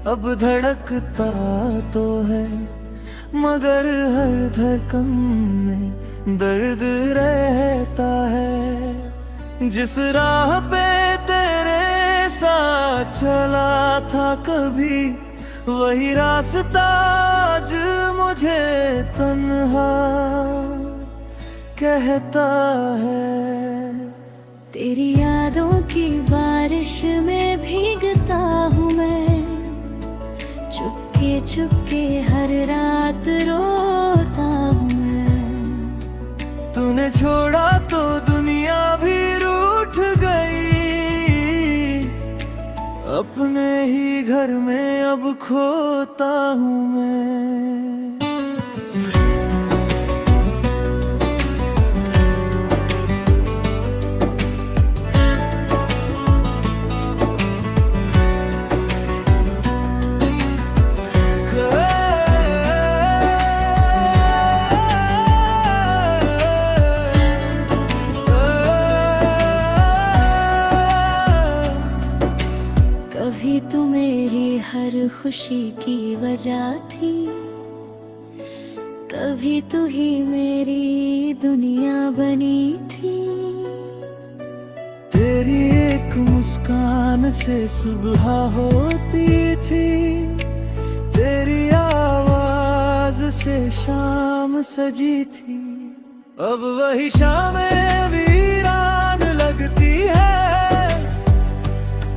अब धड़कता तो है मगर हर धड़कन में दर्द रहता है। जिस राह पे तेरे साथ चला था कभी, वही रास्ता आज मुझे तन्हा कहता है। तेरी यादों की बारिश में भीगता हूँ मैं, चुपके चुपके हर रात रोता हूँ मैं। तूने छोड़ा तो दुनिया भी रूठ गई, अपने ही घर में अब खोता हूँ मैं। कभी तू मेरी हर खुशी की वजह थी, कभी तू ही मेरी दुनिया बनी थी। तेरी एक मुस्कान से सुबह होती थी, तेरी आवाज से शाम सजी थी। अब वही शामें वीरान लगती है,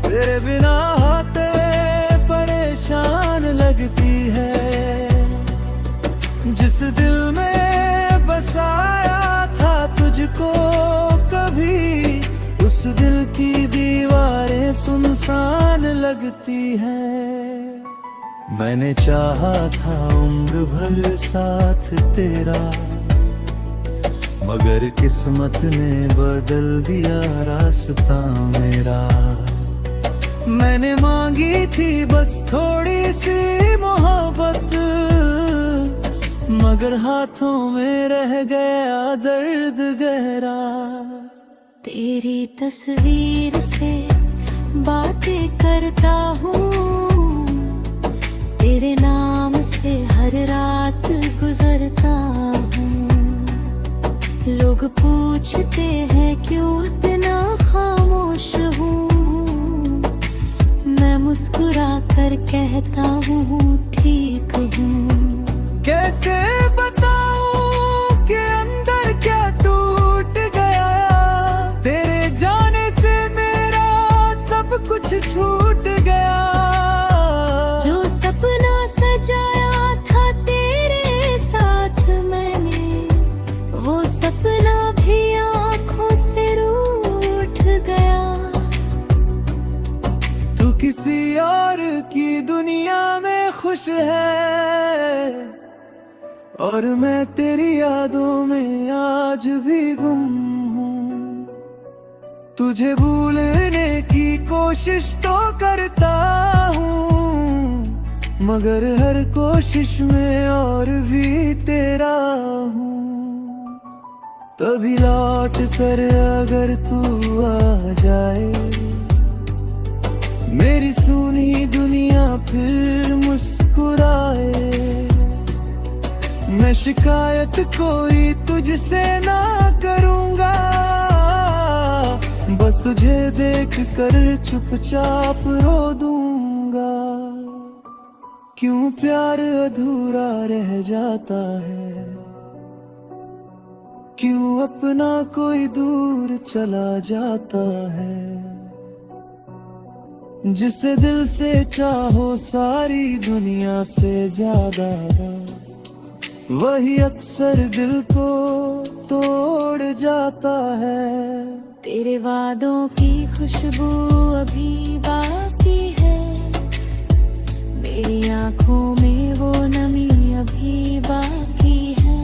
तेरे बिना होते परेशान लगती है। जिस दिल में बसाया था तुझको कभी, उस दिल की दीवारें सुनसान लगती हैं। मैंने चाहा था उम्र भर साथ तेरा, मगर किस्मत ने बदल दिया रास्ता मेरा। मैंने मांगी थी बस थोड़ी सी मोहब्बत, मगर हाथों में रह गया दर्द गहरा। तेरी तस्वीर से बातें करता हूँ, तेरे नाम से हर रात गुजरता हूँ। लोग पूछते हैं क्यों इतना खामोश हूँ, मैं मुस्कुरा कर कहता हूँ ठीक हूँ। कैसे बताऊं कि अंदर क्या टूट गया, तेरे जाने से मेरा सब कुछ छूट गया। जो सपना सजाया था तेरे साथ मैंने, वो सपना भी आँखों से रूठ गया। तू किसी और की दुनिया में खुश है, और मैं तेरी यादों में आज भी गुम हूँ। तुझे भूलने की कोशिश तो करता हूँ, मगर हर कोशिश में और भी तेरा हूँ। तभी लौट कर अगर तू आ जाए, मेरी सुनी दुनिया फिर मुस्कुराए। मैं शिकायत कोई तुझसे ना करूँगा, बस तुझे देख कर चुपचाप रो दूँगा। क्यों प्यार अधूरा रह जाता है, क्यों अपना कोई दूर चला जाता है। जिसे दिल से चाहो सारी दुनिया से ज्यादा, वही अक्सर दिल को तोड़ जाता है। तेरे वादों की खुशबू अभी बाकी है, मेरी आँखों में वो नमी अभी बाकी है।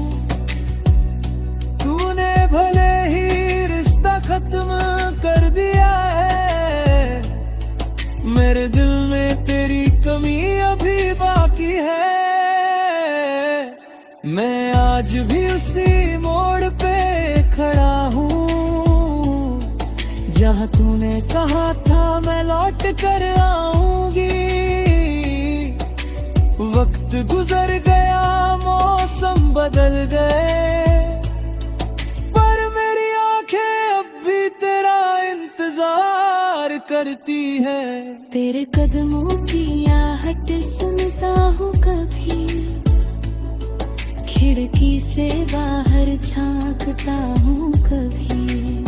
तूने भले ही रिश्ता खत्म कर दिया है, मेरे दिल में तेरी कमी अभी बाकी है। मैं आज भी उसी मोड़ पे खड़ा हूँ, जहाँ तूने कहा था मैं लौट कर आऊंगी। वक्त गुजर गया, मौसम बदल गए, पर मेरी आंखें अब भी तेरा इंतजार करती है। तेरे कदमों की आहट सुनता हूँ कभी, खिड़की से बाहर झांकता हूँ कभी,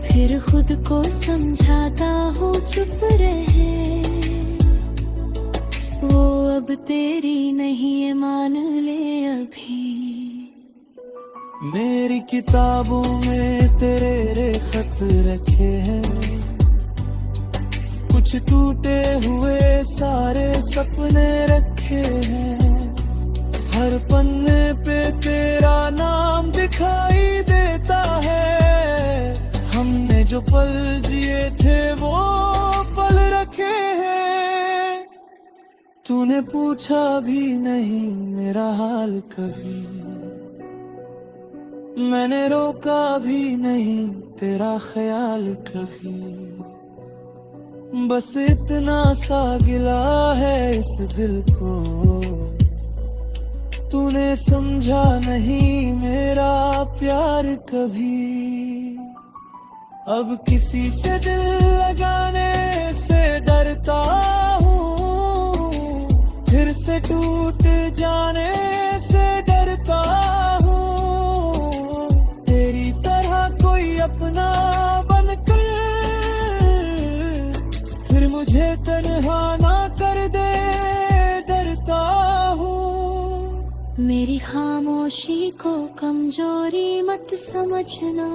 फिर खुद को समझाता हूँ चुप रहे, वो अब तेरी नहीं है मान ले अभी। मेरी किताबों में तेरे रे खत रखे हैं, कुछ टूटे हुए सारे सपने रखे हैं, हर पन्ने पे तेरा नाम दिखाई देता है, हमने जो पल जिए थे वो पल रखे हैं। तूने पूछा भी नहीं मेरा हाल कभी, मैंने रोका भी नहीं तेरा ख्याल कभी, बस इतना सा गिला है इस दिल को, तूने समझा नहीं मेरा प्यार कभी। अब किसी से दिल लगाने से डरता हूँ, फिर से टूट जाने से डरता हूँ, तेरी तरह कोई अपना बनकर फिर मुझे तन्हा ना कर दे, डरता हूँ। मेरी खामोशी को कमजोरी मत समझना,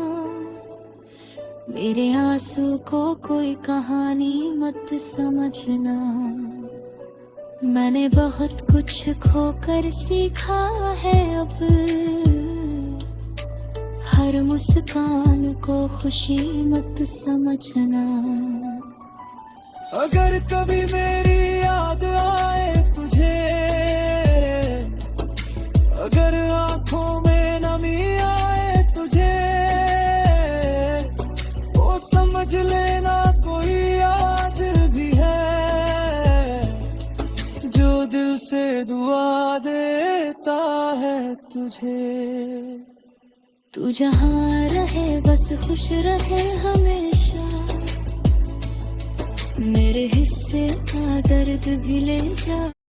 मेरे आंसू को कोई कहानी मत समझना, मैंने बहुत कुछ खोकर सीखा है अब, हर मुस्कान को खुशी मत समझना। अगर कभी मेरी याद आए तुझे, अगर आंखों में नमी आए तुझे, वो समझ लेना कोई आज भी है, जो दिल से दुआ देता है तुझे। तू जहाँ रहे बस खुश रहे हमेशा, मेरे हिस्से का दर्द भी ले जा।